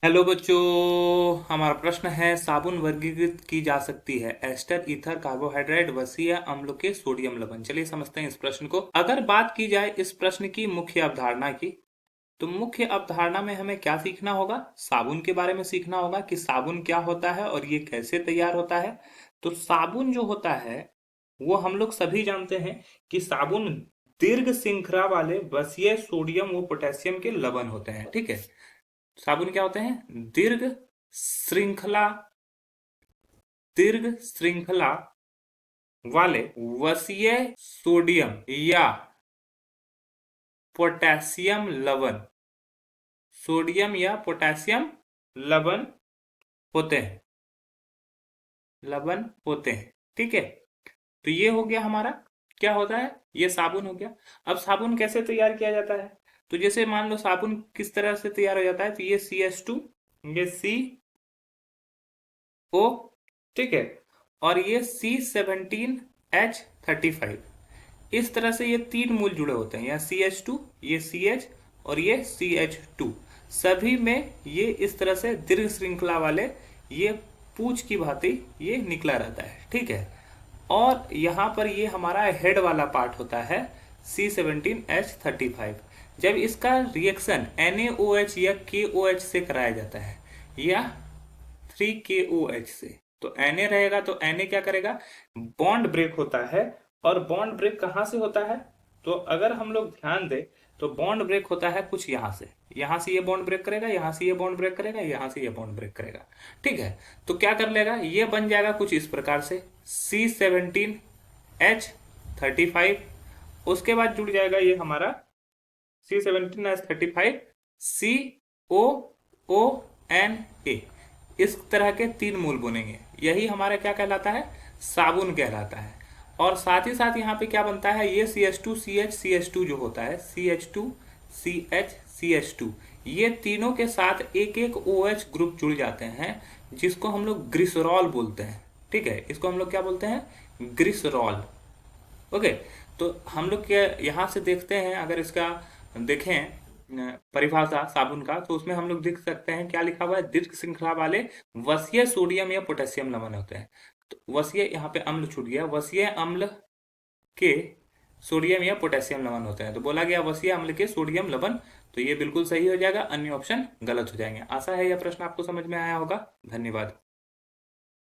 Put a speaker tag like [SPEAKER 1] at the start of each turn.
[SPEAKER 1] Hello बच्चों। हमारा प्रश्न है साबुन वर्गीकृत की जा सकती है एस्टर, ईथर, कार्बोहाइड्रेट, वसीय अम्ल के सोडियम लवण। चलिए समझते हैं इस प्रश्न को। अगर बात की जाए इस प्रश्न की मुख्य अवधारणा की, तो मुख्य अवधारणा में हमें क्या सीखना होगा? साबुन के बारे में सीखना होगा कि साबुन क्या होता है और ये कैसे तैयार होता है। तो साबुन जो होता है वो हम लोग सभी जानते हैं कि साबुन दीर्घ श्रृंखला वाले वसीय सोडियम व पोटेशियम के लवण होते हैं। ठीक है, साबुन क्या होते हैं? श्रृंखला दीर्घ श्रृंखला वाले वसीय सोडियम या पोटेशियम लवण, सोडियम या पोटेशियम लवण होते हैं, लवण होते हैं। ठीक है, तो ये हो गया हमारा, क्या होता है, ये साबुन हो गया। अब साबुन कैसे तैयार किया जाता है? तो जैसे मान लो साबुन किस तरह से तैयार हो जाता है, तो ये CH2, ये CO, ठीक है, और ये C17H35। इस तरह से ये तीन मूल जुड़े होते हैं, यहाँ CH2, ये CH और ये CH2। सभी में ये इस तरह से दीर्घ श्रृंखला वाले ये पूंछ की भांति ये निकला रहता है। ठीक है, और यहाँ पर ये हमारा हेड वाला पार्ट होता है C17H35। जब इसका रिएक्शन NaOH या KOH से कराया जाता है या 3KOH से, तो Na रहेगा तो Na क्या करेगा, बॉन्ड ब्रेक होता है। और बॉन्ड ब्रेक कहाँ से होता है? तो अगर हम लोग ध्यान दें तो बॉन्ड ब्रेक होता है कुछ यहाँ से ये बॉन्ड ब्रेक करेगा, यहाँ से ये बॉन्ड ब्रेक करेगा, यहाँ से ये बॉन्ड ब्रेक करेगा। ठीक है, तो क्या कर लेगा, ये बन जाएगा कुछ इस प्रकार से C17H35। उसके बाद जुड़ जाएगा ये हमारा C17H35 COONA। इस तरह के तीन मूल बनेंगे, यही हमारा क्या कहलाता है, साबुन कहलाता है। और साथ ही साथ यहाँ पे क्या बनता है, ये CH2CH जो होता है, CH2CH, ये तीनों के साथ एक एक OH ग्रुप जुड़ जाते हैं, जिसको हम लोग ग्लिसरॉल बोलते हैं। ठीक है, इसको हम लोग क्या बोलते हैं, ग्लिसरॉल। ओके, तो हम लोग क्या यहाँ से देखते हैं, अगर इसका देखें परिभाषा साबुन का, तो उसमें हम लोग देख सकते हैं क्या लिखा हुआ है, दीर्घ श्रृंखला वाले वसीय सोडियम या पोटेशियम लवण होते हैं। तो वसीय, यहाँ पे अम्ल छूट गया, वसीय अम्ल के सोडियम या पोटेशियम लवण होते हैं, तो बोला गया वसीय अम्ल के सोडियम लवण। तो ये बिल्कुल सही हो जाएगा, अन्य ऑप्शन गलत हो जाएंगे। आशा है यह प्रश्न आपको समझ में आया होगा। धन्यवाद।